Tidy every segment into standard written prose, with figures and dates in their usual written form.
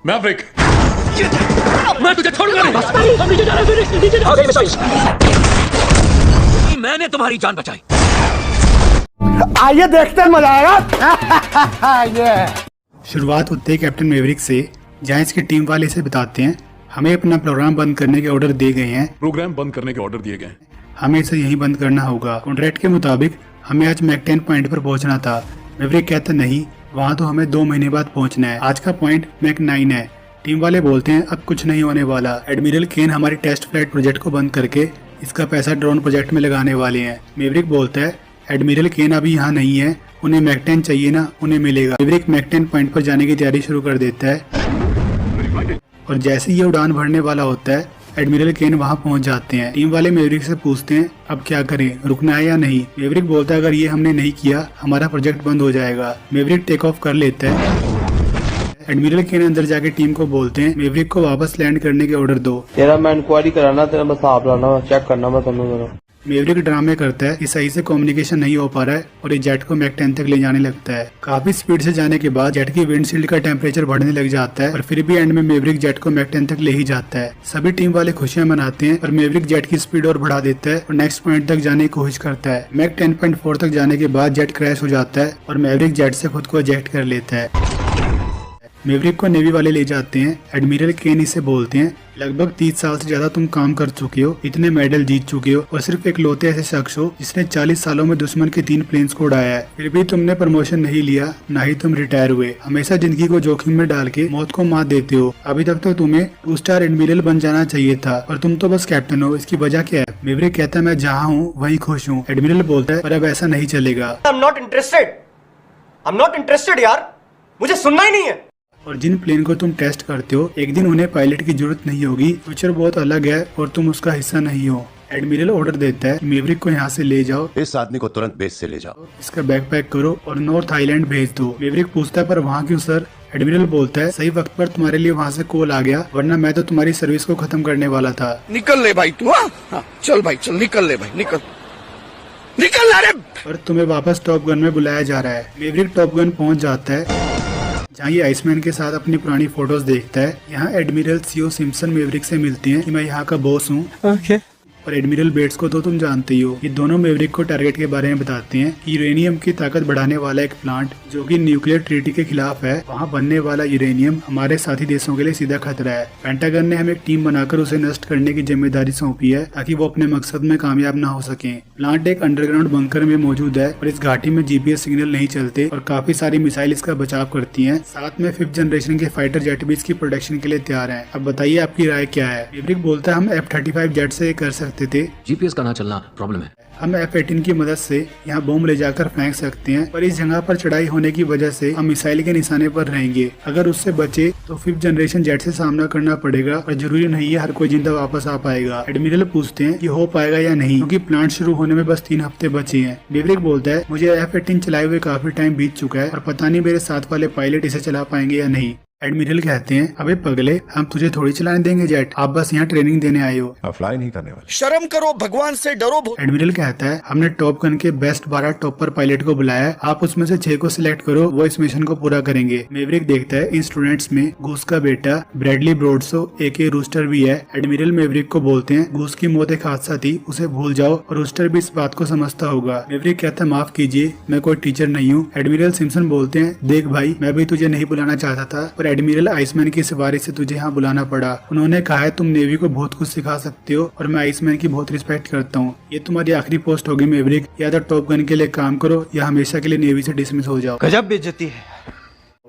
Maverick, मैं तुझे छोड़ूंगा नहीं। हम नीचे जा रहे हैं, नीचे आ गई मिसाइल। मैंने तुम्हारी जान बचाई। आइए देखते हैं, मजा आएगा। शुरुआत होती है कैप्टन मैवरिक से, जहाँ इसकी टीम वाले इसे बताते हैं हमें अपना प्रोग्राम बंद करने के ऑर्डर दिए गए हैं। प्रोग्राम बंद करने के ऑर्डर दिए गए हैं। हमें इसे यहीं बंद करना होगा। कॉन्ट्रैक्ट के मुताबिक हमें आज मैक 10 पॉइंट पर पहुंचना था। मैवरिक कहता नहीं, वहाँ तो हमें 2 महीने बाद पहुंचना है। आज का पॉइंट मैक 9 है। टीम वाले बोलते हैं अब कुछ नहीं होने वाला। एडमिरल केन हमारी टेस्ट फ्लाइट प्रोजेक्ट को बंद करके इसका पैसा ड्रोन प्रोजेक्ट में लगाने वाले हैं। मैवरिक बोलता है एडमिरल केन अभी यहाँ नहीं है, उन्हें मैक 10 चाहिए ना, उन्हें मिलेगा। मैवरिक मैक 10 पॉइंट पर जाने की तैयारी शुरू कर देता है और जैसे ही ये उड़ान भरने वाला होता है एडमिरल केन वहाँ पहुँच जाते हैं। टीम वाले मैवरिक से पूछते हैं अब क्या करें, रुकना है या नहीं। मैवरिक बोलता है अगर ये हमने नहीं किया हमारा प्रोजेक्ट बंद हो जाएगा। मैवरिक टेक ऑफ कर लेता है। एडमिरल केन अंदर जाके टीम को बोलते हैं मैवरिक को वापस लैंड करने के ऑर्डर दो। तेरा मैं इंक्वायरी कराना, तेरा बस हिसाब लाना, चेक करना मैं तेनों जरा। मैवरिक ड्रामे करता है कि सही से कम्युनिकेशन नहीं हो पा रहा है और ये जेट को मैक 10 तक ले जाने लगता है। काफी स्पीड से जाने के बाद जेट की विंडशील्ड का टेम्परेचर बढ़ने लग जाता है और फिर भी एंड में मैवरिक जेट को मैक 10 तक ले ही जाता है। सभी टीम वाले खुशियां मनाते हैं और मैवरिक जेट की स्पीड और बढ़ा देता है और नेक्स्ट पॉइंट तक जाने की कोशिश करता है। मैक 10.4 तक जाने के बाद जेट क्रैश हो जाता है और मैवरिक जेट से खुद को इजेक्ट कर लेता है। मैवरिक को नेवी वाले ले जाते हैं। एडमिरल केन इसे बोलते हैं लगभग 30 साल से ज्यादा तुम काम कर चुके हो, इतने मेडल जीत चुके हो और सिर्फ एक लौते ऐसे शख्स हो जिसने 40 सालों में दुश्मन के 3 प्लेन्स को उड़ाया है। फिर भी तुमने प्रमोशन नहीं लिया, ना ही तुम रिटायर हुए। हमेशा जिंदगी को जोखिम में डाल के मौत को मात देते हो। अभी तक तो तुम्हें 2 स्टार एडमिरल बन जाना चाहिए था और तुम तो बस कैप्टन हो, इसकी वजह क्या है? मैवरिक कहता है मैं जहाँ हूँ वहीं खुश हूँ। एडमिरल बोलता है पर अब ऐसा नहीं चलेगा। I'm not interested यार, मुझे सुनना ही नहीं है। और जिन प्लेन को तुम टेस्ट करते हो एक दिन उन्हें पायलट की जरूरत नहीं होगी। फ्यूचर बहुत अलग है और तुम उसका हिस्सा नहीं हो। एडमिरल ऑर्डर देता है मैवरिक को यहाँ से ले जाओ, इस आदमी को तुरंत बेस से ले जाओ, इसका बैकपैक करो और नॉर्थ आइलैंड भेज दो। मैवरिक पूछता है पर वहाँ क्यों सर? एडमिरल बोलता है सही वक्त पर तुम्हारे लिए वहाँ से कॉल आ गया, वरना मैं तो तुम्हारी सर्विस को खत्म करने वाला था। निकल ले भाई तू। हाँ, चल भाई चल, निकल ले भाई, निकल रे। और तुम्हें वापस टॉप गन में बुलाया जा रहा है। मैवरिक टॉप गन पहुँच जाता है जहाँ ये आइसमैन के साथ अपनी पुरानी फोटोज देखता है। यहाँ एडमिरल सीओ सिम्पसन मैवरिक से मिलती हैं कि मैं यहाँ का बॉस हूँ। और एडमिरल बेट्स को तो तुम जानते ही हो। ये दोनों मैवरिक को टारगेट के बारे में बताते हैं कि यूरेनियम की ताकत बढ़ाने वाला एक प्लांट जो कि न्यूक्लियर ट्रीटी के खिलाफ है, वहाँ बनने वाला यूरेनियम हमारे साथी देशों के लिए सीधा खतरा है। पेंटागन ने हमें एक टीम बनाकर उसे नष्ट करने की जिम्मेदारी सौंपी है ताकि वो अपने मकसद में कामयाब न हो सके। प्लांट एक अंडरग्राउंड बंकर में मौजूद है और इस घाटी में GPS सिग्नल नहीं चलते और काफी सारी मिसाइल इसका बचाव करती है। साथ में 5th जनरेशन के फाइटर जेट भी इसकी प्रोटेक्शन के लिए तैयार है। अब बताइए आपकी राय क्या है? मैवरिक बोलता है हम F-35 जेट से कर सकते थे, जीपीएस का ना चलना प्रॉब्लम है। हम F-18 की मदद से यहाँ बम ले जाकर फेंक सकते हैं, पर इस जगह पर चढ़ाई होने की वजह से हम मिसाइल के निशाने पर रहेंगे। अगर उससे बचे तो 5th जनरेशन जेट से सामना करना पड़ेगा और जरूरी नहीं है हर कोई जिंदा वापस आ पाएगा। एडमिरल पूछते हैं कि हो पाएगा या नहीं, क्योंकि प्लांट शुरू होने में बस 3 हफ्ते बचे हैं। मैवरिक बोलता है मुझे F-18 चलाए हुए काफी टाइम बीत चुका है और पता नहीं मेरे साथ वाले पायलट इसे चला पाएंगे या नहीं। एडमिरल कहते हैं अबे पगले, हम तुझे थोड़ी चलाने देंगे जेट, आप बस यहाँ ट्रेनिंग देने आए हो, फ्लाई नहीं करने वाले। शर्म करो, भगवान से डरो। एडमिरल कहता है हमने टॉप गन के बेस्ट 12 टॉपर पायलट को बुलाया है, आप उसमें से 6 को सिलेक्ट करो, वो इस मिशन को पूरा करेंगे। मैवरिक देखता है इन स्टूडेंट्स में गूस का बेटा ब्रैडली ब्रोडसो AK रूस्टर भी है। एडमिरल मैवरिक को बोलते हैं गूस की मौत एक हादसा थी, उसे भूल जाओ, और रूस्टर भी इस बात को समझता होगा। मैवरिक कहता है माफ कीजिए, मैं कोई टीचर नहीं हूँ। एडमिरल सिम्पसन बोलते हैं देख भाई, मैं भी तुझे नहीं बुलाना चाहता था, पर एडमिरल आइसमैन की सिफारिश से तुझे यहाँ बुलाना पड़ा। उन्होंने कहा है तुम नेवी को बहुत कुछ सिखा सकते हो और मैं आइसमैन की बहुत रिस्पेक्ट करता हूँ। ये तुम्हारी आखिरी पोस्ट होगी मैवरिक, या तो टॉप गन के लिए काम करो या हमेशा के लिए नेवी से डिसमिस हो जाओ। गजब बेइज्जती है।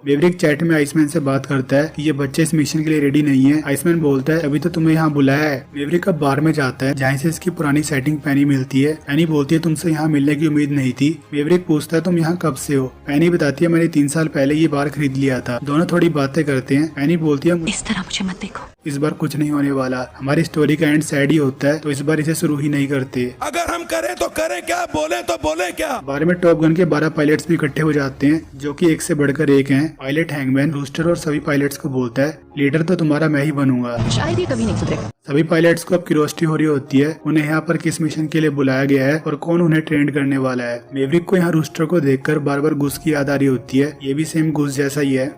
मैवरिक चैट में आइसमैन से बात करता है कि ये बच्चे इस मिशन के लिए रेडी नहीं है। आइसमैन बोलता है अभी तो तुम्हें यहाँ बुलाया है। मैवरिक अब बार में जाता है जहाँ से इसकी पुरानी सेटिंग पैनी मिलती है। पैनी बोलती है तुमसे यहाँ मिलने की उम्मीद नहीं थी। मैवरिक पूछता है तुम यहाँ कब से हो? पैनी बताती है मैंने 3 साल पहले ये बार खरीद लिया था। दोनों थोड़ी बातें करते हैं। पैनी बोलती है इस तरह मुझे मत देखो, इस बार कुछ नहीं होने वाला, हमारी स्टोरी का एंड सैड ही होता है, तो इस बार इसे शुरू ही नहीं करते। अगर हम करें तो करें क्या, बोले तो बोले क्या। बार में टॉप गन के 12 पायलट्स भी इकट्ठे हो जाते हैं जो कि एक से बढ़कर एक हैं। पायलट हैंगमैन रूस्टर और सभी पायलट्स को बोलता है लीडर तो तुम्हारा मैं ही बनूंगा, शायद ये कभी नहीं सुधरेगा। सभी पायलट्स को अब क्यूरियोसिटी हो रही होती है उन्हें यहाँ पर किस मिशन के लिए बुलाया गया है और कौन उन्हें ट्रेंड करने वाला है। मैवरिक को यहाँ रूस्टर को देखकर बार बार गूस की याद आ रही होती है, ये भी सेम गूस जैसा ही है।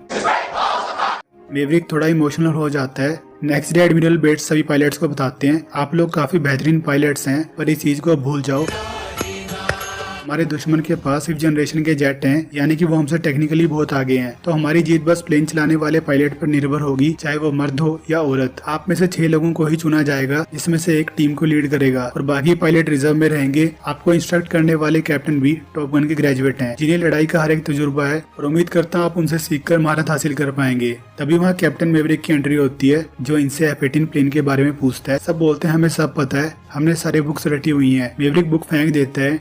मेवरिक थोड़ा इमोशनल हो जाता है। नेक्स्ट डे एडमिरल बेट्स सभी पायलट्स को बताते हैं, आप लोग काफी बेहतरीन पायलट्स हैं, पर इस चीज को भूल जाओ, हमारे दुश्मन के पास 5th जनरेशन के जेट हैं, यानी कि वो हमसे टेक्निकली बहुत आगे हैं। तो हमारी जीत बस प्लेन चलाने वाले पायलट पर निर्भर होगी, चाहे वो मर्द हो या औरत। आप में से 6 लोगों को ही चुना जाएगा, जिसमें से एक टीम को लीड करेगा और बाकी पायलट रिजर्व में रहेंगे। आपको इंस्ट्रक्ट करने वाले कैप्टन भी टॉप गन के ग्रेजुएट हैं, जिन्हें लड़ाई का हर एक तजुर्बा है, और उम्मीद करता हूँ आप उनसे सीखकर महारत हासिल कर पाएंगे। तभी वहाँ कैप्टन मेवरिक की एंट्री होती है, जो इनसे F-18 प्लेन के बारे में पूछता है। सब बोलते हैं हमें सब पता है, हमने सारे बुक्स रटी हुई है। मेवरिक बुक फेंक देता है,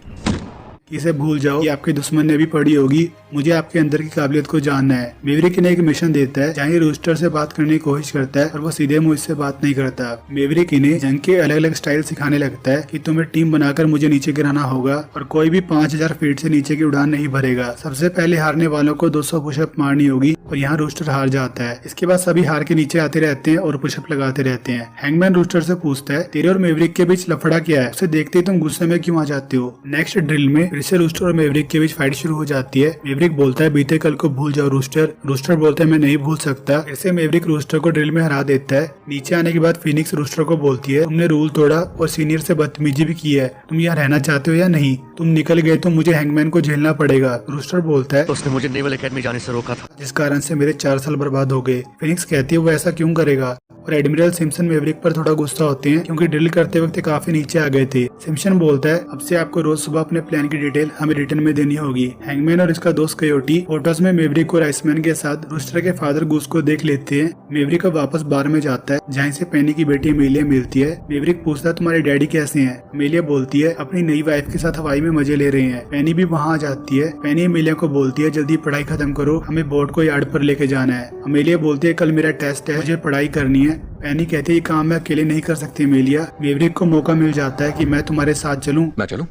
इसे भूल जाओ, ये आपके दुश्मन ने भी पढ़ी होगी, मुझे आपके अंदर की काबिलियत को जानना है। मेवरिक इन्हें एक मिशन देता है, जहाँ ये रूस्टर से बात करने की कोशिश करता है, और वो सीधे मुंह से बात नहीं करता। मेवरिक इन्हें जंग के अलग अलग स्टाइल सिखाने लगता है कि तुम्हें टीम बनाकर मुझे नीचे गिराना होगा, और कोई भी 5000 फीट से नीचे की उड़ान नहीं भरेगा। सबसे पहले हारने वालों को 200 पुशअप मारनी होगी, और यहाँ रूस्टर हार जाता है। इसके बाद सभी हार के नीचे आते रहते हैं और पुशअप लगाते रहते हैं। हैंगमैन रूस्टर से पूछता है, तेरे और मेवरिक के बीच लफड़ा क्या है? उसे देखते ही तुम गुस्से में क्यों आ जाते हो? नेक्स्ट ड्रिल में फिर से रूस्टर और मेवरिक के बीच फाइट शुरू हो जाती है। मेवरिक बोलता है, बीते कल को भूल जाओ रूस्टर। रूस्टर बोलता है, मैं नहीं भूल सकता। इससे मेवरिक रूस्टर को ड्रिल में हरा देता है। नीचे आने के बाद फिनिक्स रूस्टर को बोलती है, तुमने रूल तोड़ा और सीनियर से बदतमीजी भी की है, तुम यहाँ रहना चाहते हो या नहीं? तुम निकल गए तो मुझे हैंगमैन को झेलना पड़ेगा। रूस्टर बोलता है, उसने मुझे नेवल एकेडमी जाने से रोका था, जिस कारण से मेरे 4 साल बर्बाद हो गए। फिनिक्स कहती है, वो ऐसा क्यों करेगा? और एडमिरल सिम्पसन मेवरिक पर थोड़ा गुस्सा होते हैं, क्योंकि ड्रिल करते वक्त काफी नीचे आ गए थे। सिम्पसन बोलता है, अब से आपको रोज सुबह अपने प्लान की डिटेल हमें रिटर्न में देनी होगी। हैंगमैन और इसका दोस्त कयोटी फोटोज में मेवरिक और आइसमैन के साथ रूस्टर के फादर गूस को देख लेते हैं। मेवरिक अब वापस बार में जाता है, जहाँ से पेनी की बेटी अमेलिया मिलती है। मेवरिक पूछता है, तुम्हारे डैडी कैसे हैं? अमेलिया बोलती है, अपनी नई वाइफ के साथ हवाई में मजे ले रहे हैं। पेनी भी वहाँ आ जाती है। पेनी अमेलिया को बोलती है, जल्दी पढ़ाई खत्म करो, हमें बोर्ड को यार्ड पर लेके जाना है। अमेलिया बोलती है, कल मेरा टेस्ट है, मुझे पढ़ाई करनी है। पेनी कहती है, ये काम मैं अकेले नहीं कर सकती अमेलिया। मेवरिक को मौका मिल जाता है कि मैं तुम्हारे साथ चलूं। मैं चलूं?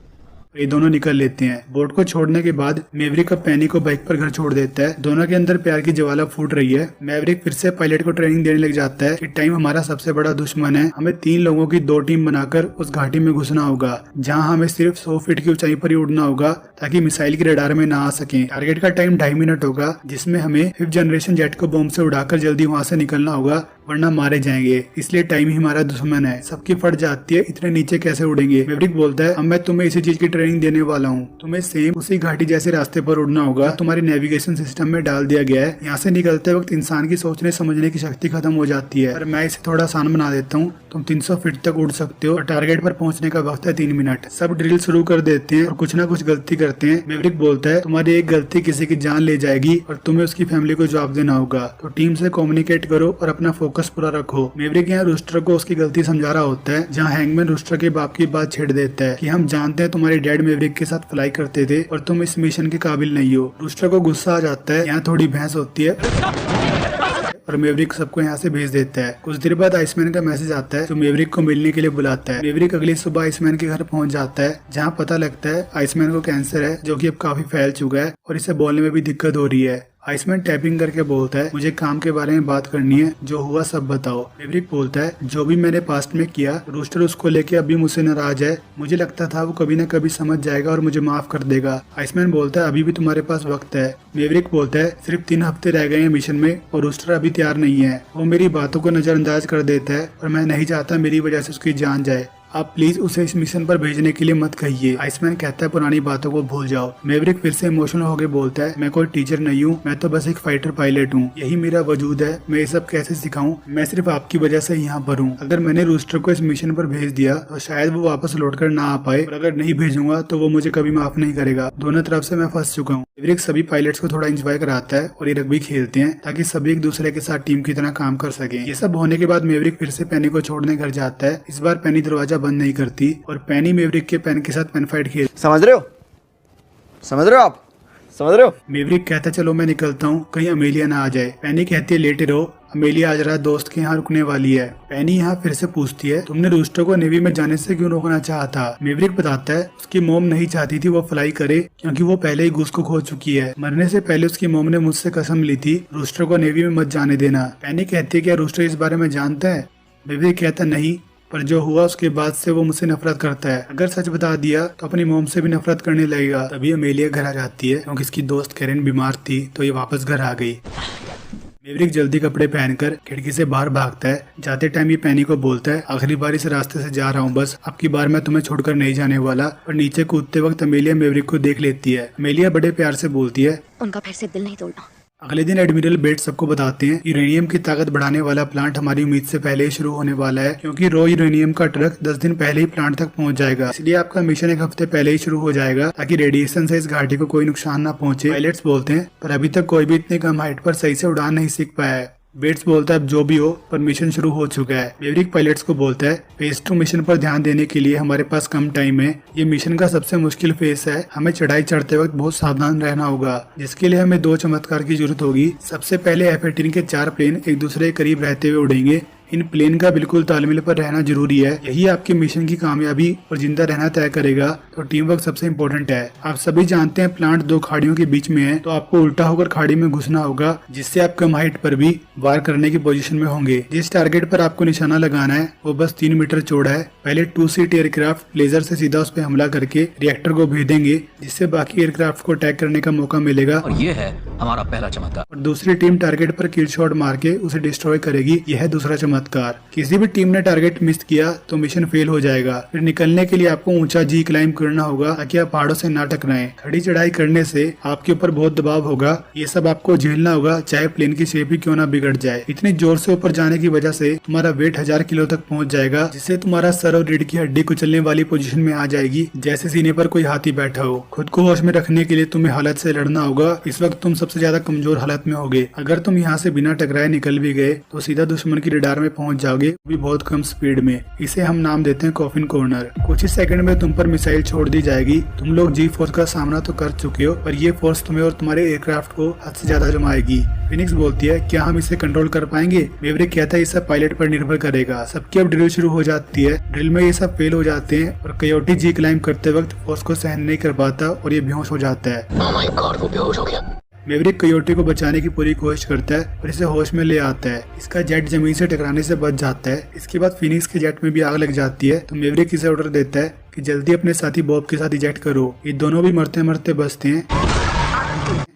ये दोनों निकल लेते हैं। बोट को छोड़ने के बाद मेवरिक अब पेनी को बाइक पर घर छोड़ देता है। दोनों के अंदर प्यार की ज्वाला फूट रही है। मेवरिक फिर से पायलट को ट्रेनिंग देने लग जाता है कि टाइम हमारा सबसे बड़ा दुश्मन है, हमें 3 लोगों की 2 टीम बनाकर उस घाटी में घुसना होगा, जहां हमें सिर्फ 100 फीट की ऊंचाई पर ही उड़ना होगा, ताकि मिसाइल की रडार में ना आ सके। टारगेट का टाइम 2.5 मिनट होगा, जिसमें हमें 5th जनरेशन जेट को बॉम्ब से उड़ाकर जल्दी वहाँ से निकलना होगा, वरना मारे जाएंगे। इसलिए टाइम ही हमारा दुश्मन है। सबकी फट जाती है, इतने नीचे कैसे उड़ेंगे? मेवरिक बोलता है, अब मैं तुम्हें इसी चीज की ट्रेनिंग देने वाला हूँ, तुम्हें सेम उसी घाटी जैसे रास्ते पर उड़ना होगा, तुम्हारे नेविगेशन सिस्टम में डाल दिया गया है। यहाँ से निकलते वक्त इंसान की सोचने समझने की शक्ति खत्म हो जाती है, पर मैं इसे थोड़ा आसान बना देता हूँ। तुम 300 फीट तक उड़ सकते हो और टारगेट पर पहुंचने का वक्त है 3 मिनट। सब ड्रिल शुरू कर देते हैं और कुछ ना कुछ गलती करते हैं। मेवरिक बोलता है, तुम्हारी एक गलती किसी की जान ले जाएगी और तुम्हें उसकी फैमिली को जवाब देना होगा, तो टीम से कम्युनिकेट करो और अपना फोकस पूरा रखो। मेवरिक यहाँ रूस्टर को उसकी गलती समझा रहा होता है, जहाँ हैंगमैन रूस्टर के बाप की बात छेड़ देता है कि हम जानते हैं तुम्हारे डैड मेवरिक के साथ फ्लाई करते थे और तुम इस मिशन के काबिल नहीं हो। रूस्टर को गुस्सा आ जाता है, यहाँ थोड़ी बहस होती है और मेवरिक सबको यहाँ से भेज देता है। कुछ देर बाद आइसमैन का मैसेज आता है, जो मेवरिक को मिलने के लिए बुलाता है। मेवरिक अगली सुबह आइसमैन के घर पहुंच जाता है, जहाँ पता लगता है आइसमैन को कैंसर है, जो कि अब काफी फैल चुका है और इसे बोलने में भी दिक्कत हो रही है। आइसमैन टैपिंग करके बोलता है, मुझे काम के बारे में बात करनी है, जो हुआ सब बताओ। मेवरिक बोलता है, जो भी मैंने पास्ट में किया, रूस्टर उसको लेके अभी मुझसे नाराज है, मुझे लगता था वो कभी न कभी समझ जाएगा और मुझे माफ कर देगा। आइसमैन बोलता है, अभी भी तुम्हारे पास वक्त है। मेवरिक बोलता है, सिर्फ 3 हफ्ते रह गए हैं मिशन में और रूस्टर अभी तैयार नहीं है। वो मेरी बातों को नजरअंदाज कर देता है और मैं नहीं चाहता मेरी वजह से उसकी जान जाए। आप प्लीज उसे इस मिशन पर भेजने के लिए मत कहिए। आइसमैन कहता है, पुरानी बातों को भूल जाओ। मेवरिक फिर से इमोशनल होकर बोलता है, मैं कोई टीचर नहीं हूँ, मैं तो बस एक फाइटर पायलट हूँ, यही मेरा वजूद है, मैं ये सब कैसे सिखाऊं? मैं सिर्फ आपकी वजह से यहाँ पर हूँ। अगर मैंने रूस्टर को इस मिशन पर भेज दिया तो शायद वो वापस लौट कर ना आ पाए, और अगर नहीं भेजूंगा तो वो मुझे कभी माफ नहीं करेगा। दोनों तरफ से मैं फंस चुका हूँ। मेवरिक सभी पायलट्स को थोड़ा एंजॉय कराता है और ये रग्बी खेलते हैं, ताकि सभी एक दूसरे के साथ टीम की तरह काम कर सके। ये सब होने के बाद मेवरिक फिर से पेनी को छोड़ने घर जाता है। इस बार पेनी दरवाजा बंद नहीं करती और पेनी मेवरिक के पेन के साथ पेन फाइट खेल। समझ रहे हो आप? समझ रहे हो? मेवरिक कहता है, चलो मैं निकलता हूँ, कहीं अमेलिया ना आ जाए। पेनी कहती है, लेटे रहो, अमेलिया आज रात दोस्त के यहाँ रुकने वाली है। पेनी यहाँ फिर से पूछती है, तुमने रूस्टर को नेवी में जाने से क्यों रोकना चाहा था? मेवरिक बताता है, उसकी मोम नहीं चाहती थी वो फ्लाई करे, क्योंकि वो पहले ही गूस को खो चुकी है। मरने से पहले उसकी मोम ने मुझसे कसम ली थी, रूस्टर को नेवी में मत जाने देना। पेनी कहती है, क्या रूस्टर इस बारे में जानता है? मेवरिक कहता नहीं, पर जो हुआ उसके बाद से वो मुझसे नफरत करता है। अगर सच बता दिया तो अपनी मोम से भी नफरत करने लगेगा। तभी अमेलिया घर आ जाती है, क्योंकि इसकी दोस्त कैरन बीमार थी, तो ये वापस घर आ गई। मेवरिक जल्दी कपड़े पहनकर खिड़की से बाहर भागता है। जाते टाइम ये पैनी को बोलता है, आखिरी बार इस रास्ते से जा रहा हूँ, बस अब की बार मैं तुम्हें छोड़कर नहीं जाने वाला। और नीचे कूदते वक्त अमेलिया मेवरिक को देख लेती है। अमेलिया बड़े प्यार से बोलती है, उनका फिर से दिल नहीं तोड़ना। अगले दिन एडमिरल बेट सबको बताते हैं, यूरेनियम की ताकत बढ़ाने वाला प्लांट हमारी उम्मीद से पहले ही शुरू होने वाला है, क्योंकि रॉ यूरेनियम का ट्रक 10 दिन पहले ही प्लांट तक पहुंच जाएगा। इसलिए आपका मिशन एक हफ्ते पहले ही शुरू हो जाएगा, ताकि रेडिएशन से इस घाटी को कोई नुकसान ना पहुंचे। पायलट्स बोलते हैं, पर अभी तक कोई भी इतनी कम हाइट पर सही से उड़ान नहीं सीख पाया है। बेट्स बोलता है, अब जो भी हो, पर मिशन शुरू हो चुका है। मेवरिक पायलट्स को बोलता है, फेज 2 मिशन पर ध्यान देने के लिए हमारे पास कम टाइम है। ये मिशन का सबसे मुश्किल फेज है, हमें चढ़ाई चढ़ते वक्त बहुत सावधान रहना होगा, जिसके लिए हमें 2 चमत्कार की जरूरत होगी। सबसे पहले F-18 के 4 प्लेन एक दूसरे के करीब रहते हुए उड़ेंगे। इन प्लेन का बिल्कुल तालमेल पर रहना जरूरी है, यही आपके मिशन की कामयाबी और जिंदा रहना तय करेगा। तो टीम वर्क सबसे इम्पोर्टेंट है। आप सभी जानते हैं प्लांट 2 खाड़ियों के बीच में है, तो आपको उल्टा होकर खाड़ी में घुसना होगा, जिससे आप कम हाइट पर भी वार करने की पोजीशन में होंगे। जिस टारगेट पर आपको निशाना लगाना है वो बस 3 मीटर चौड़ा है। पहले 2 सीट एयरक्राफ्ट लेजर से सीधा उस पर हमला करके रिएक्टर को भेजेंगे, जिससे बाकी एयरक्राफ्ट को अटैक करने का मौका मिलेगा। और ये है हमारा पहला चमत्कार। और दूसरी टीम टारगेट पर किल शॉट मार के उसे डिस्ट्रॉय करेगी। यह है दूसरा चमत्कार। किसी भी टीम ने टारगेट मिस किया तो मिशन फेल हो जाएगा। फिर निकलने के लिए आपको ऊंचा जी क्लाइंब करना होगा, ताकि आप पहाड़ों से ना टकराएं। खड़ी चढ़ाई करने से आपके ऊपर बहुत दबाव होगा, ये सब आपको झेलना होगा, चाहे प्लेन की शेप ही क्यों ना बिगड़ जाए। इतनी जोर से ऊपर जाने की वजह से तुम्हारा वेट 1000 किलो तक पहुंच जाएगा, जिससे तुम्हारा सर और रीढ़ की हड्डी कुचलने वाली पोजीशन में आ जाएगी, जैसे सीने पर कोई हाथी बैठा हो। खुद को होश में रखने के लिए तुम्हें हालत से लड़ना होगा। इस वक्त तुम सबसे ज्यादा कमजोर हालत में होगे। अगर तुम यहाँ से बिना टकराए निकल भी गए तो सीधा दुश्मन की रडार में पहुंच जाओगे, भी बहुत कम स्पीड में। इसे हम नाम देते हैं कॉफिन कॉर्नर। कुछ ही सेकंड में तुम पर मिसाइल छोड़ दी जाएगी। तुम लोग जी फोर्स का सामना तो कर चुके हो, पर ये फोर्स तुम्हें और तुम्हारे एयरक्राफ्ट को हद से ज्यादा जमाएगी। फिनिक्स बोलती है, क्या हम इसे कंट्रोल कर पाएंगे? मेवरिक कहता है, इस सब पायलट पर निर्भर करेगा। सबकी अब ड्रिल शुरू हो जाती है। ड्रिल में ये सब फेल हो जाते हैं और कयोटी जी क्लाइंब करते वक्त फोर्स को सहन नहीं कर पाता और ये बेहोश हो जाता है। Oh my God, वो बेहोश हो गया। मेवरिक कयोटी को बचाने की पूरी कोशिश करता है और इसे होश में ले आता है। इसका जेट जमीन से टकराने से बच जाता है। इसके बाद फिनिक्स के जेट में भी आग लग जाती है, तो मेवरिक इसे ऑर्डर देता है कि जल्दी अपने साथी बॉब के साथ इजेक्ट करो। ये दोनों भी मरते मरते बचते हैं।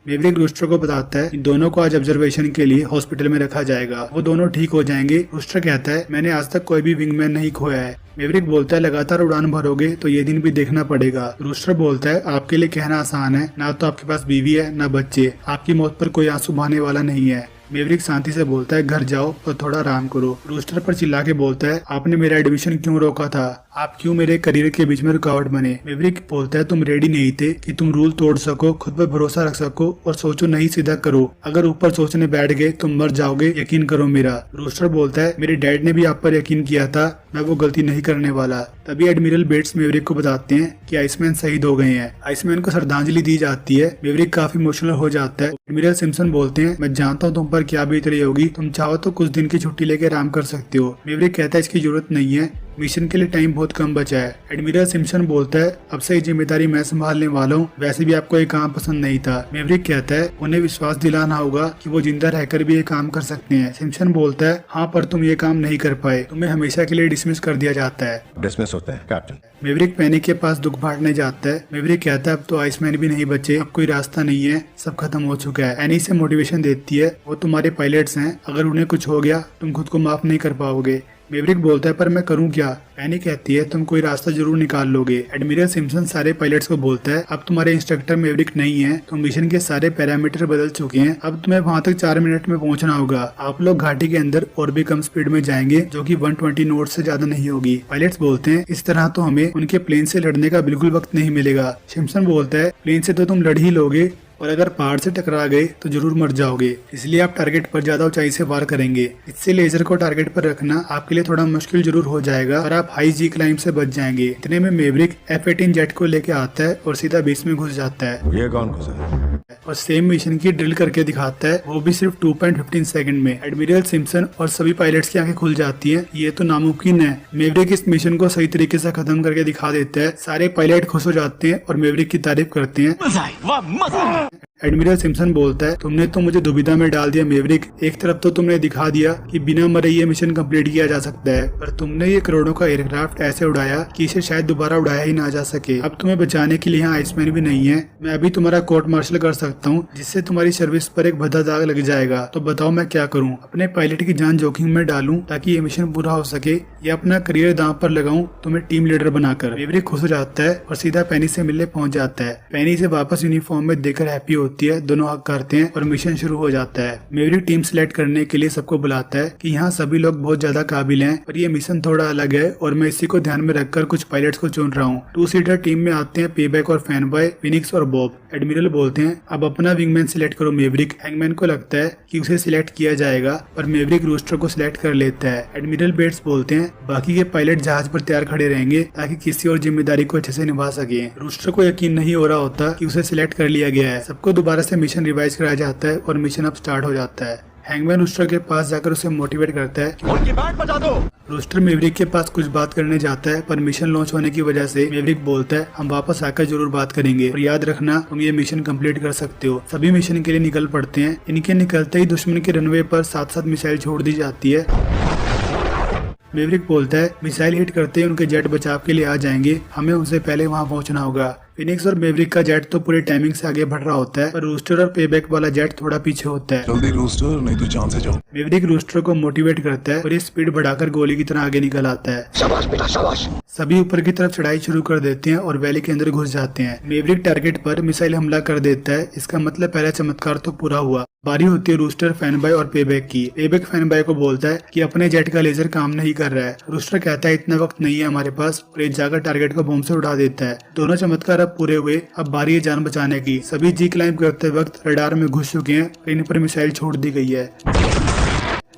मेवरिक रूस्टर को बताता है कि दोनों को आज ऑब्जर्वेशन के लिए हॉस्पिटल में रखा जाएगा, वो दोनों ठीक हो जाएंगे। रूस्टर कहता है, मैंने आज तक कोई भी विंगमैन नहीं खोया है। मेवरिक बोलता है, लगातार उड़ान भरोगे तो ये दिन भी देखना पड़ेगा। रूस्टर बोलता है, आपके लिए कहना आसान है, ना तो आपके पास बीवी है ना बच्चे, आपकी मौत पर कोई आंसू बहाने वाला नहीं है। मेवरिक शांति से बोलता है, घर जाओ और थोड़ा आराम करो। रूस्टर पर चिल्ला के बोलता है, आपने मेरा एडमिशन क्यों रोका था? आप क्यों मेरे करियर के बीच में रुकावट बने? मेवरिक बोलता है, तुम रेडी नहीं थे कि तुम रूल तोड़ सको, खुद पर भरोसा रख सको और सोचो नहीं सीधा करो। अगर ऊपर सोचने बैठ गए तुम मर जाओगे, यकीन करो मेरा। रूस्टर बोलता है, मेरे डैड ने भी आप पर यकीन किया था, मैं वो गलती नहीं करने वाला। तभी एडमिरल बेट्स मेवरिक को बताते हैं कि आइसमैन शहीद हो गए हैं। आइसमैन को श्रद्धांजलि दी जाती है। मेवरिक काफी इमोशनल हो जाता है। एडमिरल सिम्पसन बोलते हैं, मैं जानता हूँ तुम पर क्या बीत रही होगी, तुम चाहो तो कुछ दिन की छुट्टी लेके आराम कर सकते हो। मेवरिक कहता है, इसकी जरूरत नहीं है, मिशन के लिए टाइम बहुत कम बचा है। एडमिरल सिम्पसन बोलता है, अब से ये जिम्मेदारी मैं संभालने वाला हूँ, वैसे भी आपको ये काम पसंद नहीं था। मेवरिक कहता है, उन्हें विश्वास दिलाना होगा कि वो जिंदा रहकर भी ये काम कर सकते हैं। सिम्पसन बोलता है, हाँ, पर तुम ये काम नहीं कर पाए, तुम्हें हमेशा के लिए डिसमिस कर दिया जाता है। डिसमिस होते हैं कैप्टन। मेवरिक पैनिक के पास दुख बांटने जाता है। मेवरिक कहता है, अब तो आइसमैन भी नहीं बचे, अब कोई रास्ता नहीं है, सब खत्म हो चुका है। एनी से मोटिवेशन देती है, वो तुम्हारे पायलट्स हैं, अगर उन्हें कुछ हो गया तुम खुद को माफ नहीं कर पाओगे। मेवरिक बोलता है, पर मैं करूं क्या? एनी कहती है, तुम कोई रास्ता जरूर निकाल लोगे। एडमिरल सिम्पसन सारे पायलट्स को बोलता है, अब तुम्हारे इंस्ट्रक्टर मेवरिक नहीं है, तो मिशन के सारे पैरामीटर बदल चुके हैं, अब तुम्हें वहां तक 4 मिनट में पहुंचना होगा। आप लोग घाटी के अंदर और भी कम स्पीड में जाएंगे, जो कि 120 नॉट से ज्यादा नहीं होगी। पायलट्स बोलते हैं, इस तरह तो हमें उनके प्लेन से लड़ने का बिल्कुल वक्त नहीं मिलेगा। सिम्पसन बोलता है, प्लेन से तो तुम लड़ ही लोगे, और अगर पहाड़ से टकरा गए तो जरूर मर जाओगे, इसलिए आप टारगेट पर ज्यादा ऊंचाई से वार करेंगे। इससे लेजर को टारगेट पर रखना आपके लिए थोड़ा मुश्किल जरूर हो जाएगा और आप हाई जी क्लाइंब से बच जाएंगे। इतने में मेवरिक F-18 जेट को लेके आता है और सीधा बीच में घुस जाता है। ये कौन घुसा? और सेम मिशन की ड्रिल करके दिखाता है, वो भी सिर्फ 2.15 सेकंड में। एडमिरल सिम्पसन और सभी पायलट्स की आंखें खुल जाती हैं, ये तो नामुमकिन है। मेवरिक इस मिशन को सही तरीके से खत्म करके दिखा देता है। सारे पायलट खुश हो जाते हैं और मेवरिक की तारीफ करते हैं। एडमिरल सिम्पसन बोलता है, तुमने तो मुझे दुविधा में डाल दिया मेवरिक। एक तरफ तो तुमने दिखा दिया कि बिना मरे ये मिशन कंप्लीट किया जा सकता है, पर तुमने ये करोड़ों का एयरक्राफ्ट ऐसे उड़ाया कि इसे शायद दोबारा उड़ाया ही ना जा सके। अब तुम्हें बचाने के लिए यहाँ आइसमैन भी नहीं है। मैं अभी तुम्हारा कोर्ट मार्शल कर सकता हूँ, जिससे तुम्हारी सर्विस पर एक भद्दा दाग लग जाएगा। तो बताओ मैं क्या करूँ? अपने पायलट की जान जोखिम में डालूं ताकि ये मिशन पूरा हो सके, या अपना करियर दांव पर लगाऊं तुम्हें टीम लीडर बनाकर? मेवरिक खुश हो जाता है और सीधा पेनी से मिलने पहुंच जाता है। पेनी से वापस यूनिफॉर्म में देखकर हैप्पी होती है, दोनों हक करते हैं और मिशन शुरू हो जाता है। मेवरिक टीम सिलेक्ट करने के लिए सबको बुलाता है कि यहाँ सभी लोग बहुत ज्यादा काबिल हैं, पर ये मिशन थोड़ा अलग है और मैं इसी को ध्यान में रखकर कुछ पायलट्स को चुन रहा हूँ। 2 सीटर टीम में आते हैं पेबैक और फैनबॉय, फिनिक्स और बॉब। एडमिरल बोलते हैं, अब अपना विंगमैन सिलेक्ट करो मेवरिक। हैंगमैन को लगता है कि उसे सिलेक्ट किया जाएगा, पर मेवरिक रूस्टर को सिलेक्ट कर लेता है। एडमिरल बेट्स बोलते हैं, बाकी के पायलट जहाज पर तैयार खड़े रहेंगे ताकि किसी और जिम्मेदारी को अच्छे से निभा सके। रूस्टर को यकीन नहीं हो रहा होता कि उसे सिलेक्ट कर लिया गया है। सबको दोबारा से मिशन रिवाइज कराया जाता है और मिशन अब स्टार्ट हो जाता है। हैंगमैन रूस्टर के पास जाकर उसे मोटिवेट करता है। उनकी बैंड बजा दो। रूस्टर मेवरिक के पास कुछ बात करने जाता है, पर मिशन लॉन्च होने की वजह से मेवरिक बोलता है, हम वापस आकर जरूर बात करेंगे और याद रखना तुम ये मिशन कंप्लीट कर सकते हो। सभी मिशन के लिए निकल पड़ते हैं। इनके निकलते ही दुश्मन के रनवे पर 7-7 मिसाइल छोड़ दी जाती है। मेवरिक बोलता है, मिसाइल हिट करते ही उनके जेट बचाव के लिए आ जाएंगे, हमें उनसे पहले वहां पहुंचना होगा। फिनिक्स और मेवरिक का जेट तो पूरी टाइमिंग से आगे बढ़ रहा होता है, पर रूस्टर और पेबैक वाला जेट थोड़ा पीछे होता है। जल्दी रूस्टर, नहीं तो जान से जाओ। मेवरिक रूस्टर को मोटिवेट करता है और ये स्पीड बढ़ाकर गोली की तरह आगे निकल आता है। शाबाश बेटा शाबाश। सभी ऊपर की तरफ चढ़ाई शुरू कर देते हैं और वैली के अंदर घुस जाते हैं। मेवरिक टारगेट पर मिसाइल हमला कर देता है। इसका मतलब पहला चमत्कार तो पूरा हुआ। बारी होती है रूस्टर, फैनबॉय और पेबैक की। पेबैक फैनबॉय को बोलता है कि अपने जेट का लेजर काम नहीं कर रहा है। रूस्टर कहता है, इतना वक्त नहीं है हमारे पास, और ये जाकर टारगेट को बम से उड़ा देता है। दोनों चमत्कार अब पूरे हुए। अब बारी है जान बचाने की। सभी जी क्लाइंब करते वक्त रडार में घुस चुके हैं और इन पर मिसाइल छोड़ दी गई है।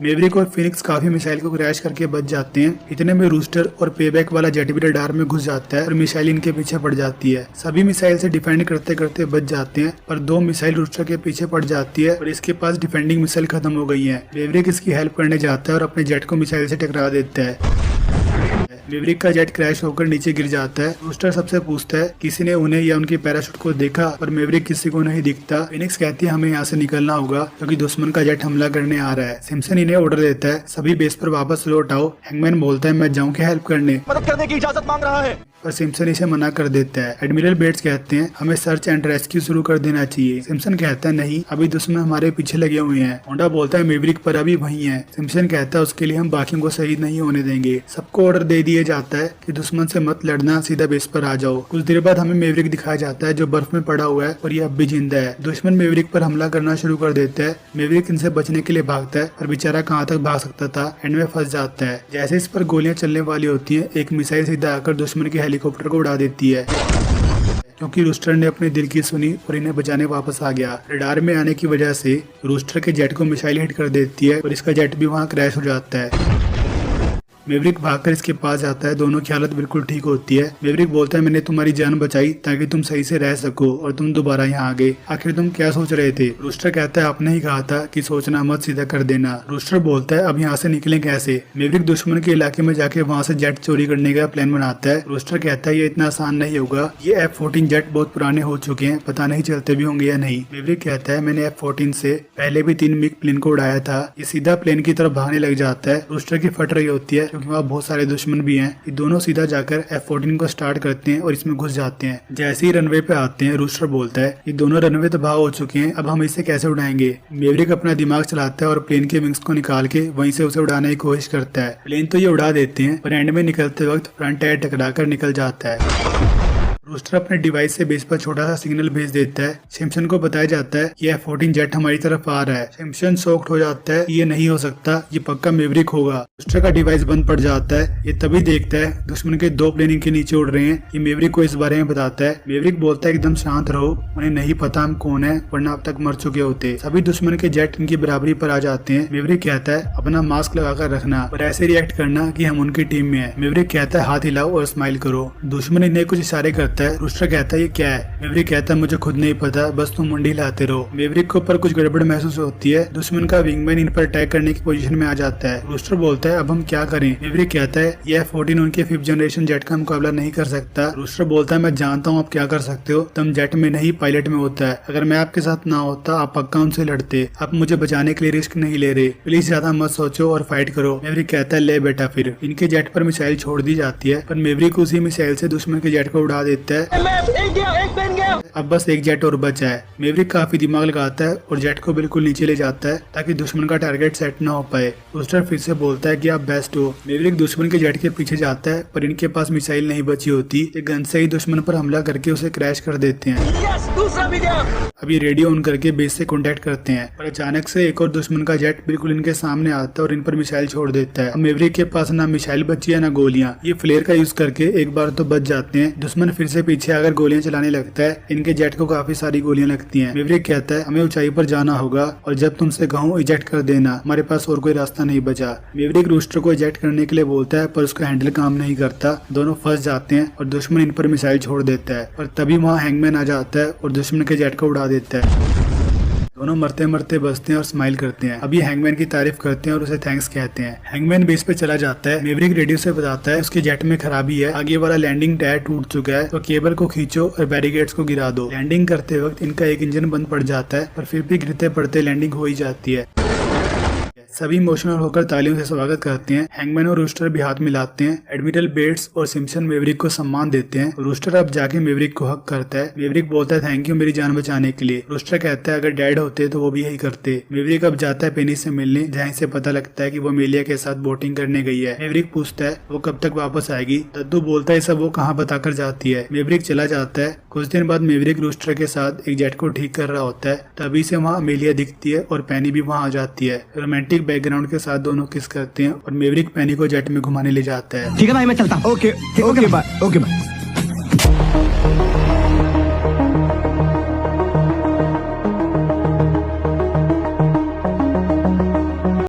मेवरिक और फिनिक्स काफी मिसाइल को क्रैश करके बच जाते हैं। इतने में रूस्टर और पेबैक वाला जेट भी रडार में घुस जाता है और मिसाइल इनके पीछे पड़ जाती है। सभी मिसाइल से डिफेंड करते करते बच जाते हैं, पर 2 मिसाइल रूस्टर के पीछे पड़ जाती है और इसके पास डिफेंडिंग मिसाइल खत्म हो गई है। मेवरिक इसकी हेल्प करने जाता है और अपने जेट को मिसाइल से टकरा देता है। मेवरिक का जेट क्रैश होकर नीचे गिर जाता है। रूस्टर सबसे पूछता है, किसी ने उन्हें या उनके पैराशूट को देखा? पर मेवरिक किसी को नहीं दिखता। फिनिक्स कहती है, हमें यहाँ से निकलना होगा क्योंकि दुश्मन का जेट हमला करने आ रहा है। सिम्पसन इन्हें ऑर्डर देता है, सभी बेस पर वापस लौट आओ। हैंगमैन बोलता है, मैं जाऊँ क्या हेल्प करने? मदद करने की इजाजत मांग रहा है। पर सिम्पसन इसे मना कर देता है। एडमिरल बेट्स कहते हैं, हमें सर्च एंड रेस्क्यू शुरू कर देना चाहिए। सिम्पसन कहता है, नहीं, अभी दुश्मन हमारे पीछे लगे हुए हैं। होंडा बोलता है, मेवरिक पर अभी वही है। सिम्पसन कहता है, उसके लिए हम बाकियों को शहीद नहीं होने देंगे। सबको ऑर्डर दे दिया जाता है कि दुश्मन से मत लड़ना, सीधा बेस पर आ जाओ। कुछ देर बाद हमें मेवरिक दिखाया जाता है जो बर्फ में पड़ा हुआ है और ये अब भी जिंदा है। दुश्मन मेवरिक पर हमला करना शुरू कर देता है। मेवरिक इनसे बचने के लिए भागता है, पर बेचारा कहाँ तक भाग सकता था, एंड में फंस जाता है। जैसे इस पर गोलियां चलने वाली होती है, एक मिसाइल सीधा आकर दुश्मन के हेलीकॉप्टर को उड़ा देती है। क्योंकि रूस्टर ने अपने दिल की सुनी और इन्हें बचाने वापस आ गया। रडार में आने की वजह से रूस्टर के जेट को मिसाइल हिट कर देती है और इसका जेट भी वहां क्रैश हो जाता है। मेवरिक भागकर इसके पास जाता है। दोनों की हालत बिल्कुल ठीक होती है। मेवरिक बोलता है, मैंने तुम्हारी जान बचाई ताकि तुम सही से रह सको और तुम दोबारा यहाँ आ गए। आखिर तुम क्या सोच रहे थे? रूस्टर कहता है, आपने ही कहा था कि सोचना मत, सीधा कर देना। रूस्टर बोलता है, अब यहाँ से निकले कैसे? मेवरिक दुश्मन के इलाके में जाके वहाँ से जेट चोरी करने का प्लान बनाता है। रूस्टर कहता है, ये इतना आसान नहीं होगा। ये F-14 जेट बहुत पुराने हो चुके हैं, पता नहीं चलते भी होंगे या नहीं। मेवरिक कहता है, मैंने F-14 से पहले भी 3 मिग प्लेन को उड़ाया था। ये सीधा प्लेन की तरफ भागने लग जाता है। रूस्टर की फट रही होती है क्योंकि वहाँ बहुत सारे दुश्मन भी हैं। ये दोनों सीधा जाकर F-14 को स्टार्ट करते हैं और इसमें घुस जाते हैं। जैसे ही रनवे पे आते हैं, रूस्टर बोलता है, ये दोनों रनवे तबाह हो चुके हैं, अब हम इसे कैसे उड़ाएंगे? मेवरिक अपना दिमाग चलाता है और प्लेन के विंग्स को निकाल के वहीं से उसे उड़ाने की कोशिश करता है। प्लेन तो ये उड़ा देते हैं, पर एंड में निकलते वक्त फ्रंट टायर टकराकर निकल जाता है। रूस्टर अपने डिवाइस से बेस पर छोटा सा सिग्नल भेज देता है। सिम्पसन को बताया जाता है कि F-14 जेट हमारी तरफ आ रहा है। सिम्पसन शॉक्ड हो जाता है, ये नहीं हो सकता, ये पक्का मेवरिक होगा। रूस्टर का डिवाइस बंद पड़ जाता है। ये तभी देखता है दुश्मन के 2 प्लेन इनके नीचे उड़ रहे हैं। ये मेवरिक को इस बारे में बताता है। मेवरिक बोलता है, एकदम शांत रहो, उन्हें नहीं पता हम कौन है, वरना अब तक मर चुके होते। सभी दुश्मन के जेट इनकी बराबरी पर आ जाते हैं। मेवरिक कहता है, अपना मास्क लगाकर रखना और ऐसे रिएक्ट करना कि हम उनकी टीम में है। मेवरिक कहता है, हाथ हिलाओ और स्माइल करो। दुश्मन इन्हें कुछ इशारे करता आता है। रूस्टर कहता है ये क्या है? मेवरिक कहता है मुझे खुद नहीं पता, बस तुम मुंडी हिलाते रहो। मेवरिक को ऊपर कुछ गड़बड़ महसूस होती है। दुश्मन का विंगमैन इन पर अटैक करने की पोजीशन में आ जाता है। रूस्टर बोलता है अब हम क्या करें? मेवरिक कहता है ये F-14 उनके 5th जनरेशन जेट का मुकाबला नहीं कर सकता। रूस्टर बोलता है मैं जानता हूँ आप क्या कर सकते हो, तुम जेट में नहीं पायलट में होता है। अगर मैं आपके साथ ना होता आप पक्का उनसे लड़ते। आप मुझे बचाने के लिए रिस्क नहीं ले रहे, प्लीज ज्यादा मत सोचो और फाइट करो। मेवरिक कहता है ले बेटा। फिर इनके जेट पर मिसाइल छोड़ दी जाती है, पर मेवरिक उसी मिसाइल से दुश्मन के जेट को उड़ा देता है। अब बस एक जेट और बचा है। मेवरिक काफी दिमाग लगाता है और जेट को बिल्कुल नीचे ले जाता है ताकि दुश्मन का टारगेट सेट ना हो पाए। रूस्टर फिर से बोलता है कि आप बेस्ट हो। मेवरिक दुश्मन के जेट के पीछे जाता है, पर इनके पास मिसाइल नहीं बची होती। ये गन से ही दुश्मन पर हमला करके उसे क्रैश कर देते हैं। अब ये रेडियो ऑन करके बेस से कांटेक्ट करते हैं, पर अचानक से एक और दुश्मन का जेट बिल्कुल इनके सामने आता है और इन पर मिसाइल छोड़ देता है। अब मेवरिक के पास ना मिसाइल बची है ना गोलियां। ये फ्लेयर का यूज करके एक बार तो बच जाते हैं। दुश्मन फिर से पीछे आकर गोलियां चलाने लगता है। इनके जेट को काफी सारी गोलियां लगती हैं। मेवरिक कहता है हमें ऊंचाई पर जाना होगा और जब तुमसे कहूँ इजेक्ट कर देना, हमारे पास और कोई रास्ता नहीं बचा। मेवरिक रूस्टर को इजेक्ट करने के लिए बोलता है, पर उसका हैंडल काम नहीं करता। दोनों फंस जाते हैं और दुश्मन इन पर मिसाइल छोड़ देता है, पर तभी वहाँ हैंगमैन आ जाता है और दुश्मन के जेट को उड़ा देता है। दोनों मरते मरते बचते हैं और स्माइल करते हैं। अभी हैंगमैन की तारीफ करते हैं और उसे थैंक्स कहते हैं। हैंगमैन बेस पे चला जाता है। मेवरिक रेडियो से बताता है उसके जेट में खराबी है, आगे वाला लैंडिंग टायर टूट चुका है, तो केबल को खींचो और बैरिकेड्स को गिरा दो। लैंडिंग करते वक्त इनका एक इंजन बंद पड़ जाता है, पर फिर भी गिरते पड़ते लैंडिंग हो ही जाती है। सभी इमोशनल होकर तालियों से स्वागत करते हैं। हैंगमैन और रूस्टर भी हाथ मिलाते हैं। एडमिरल बेट्स और सिम्पसन मेवरिक को सम्मान देते हैं। रूस्टर अब जाके मेवरिक को हक करता है। मेवरिक बोलता है थैंक यू मेरी जान बचाने के लिए। रूस्टर कहता है अगर डैड होते तो वो भी यही करते। मेवरिक अब जाता है पेनी से मिलने, जहाँ से पता लगता है कि वो अमेलिया के साथ बोटिंग करने गई है। मेवरिक पूछता है वो कब तक वापस आएगी। दद्दू बोलता है सब वो कहाँ बताकर जाती है। मेवरिक चला जाता है। कुछ दिन बाद मेवरिक रूस्टर के साथ एक जेट को ठीक कर रहा होता है, तभी से वहाँ अमेलिया दिखती है और पेनी भी वहाँ आ जाती है। रोमांटिक बैकग्राउंड के साथ दोनों किस करते हैं और मेवरिक पेनी को जेट में घुमाने ले जाता है। ठीक है भाई मैं चलता हूँ। Okay bye.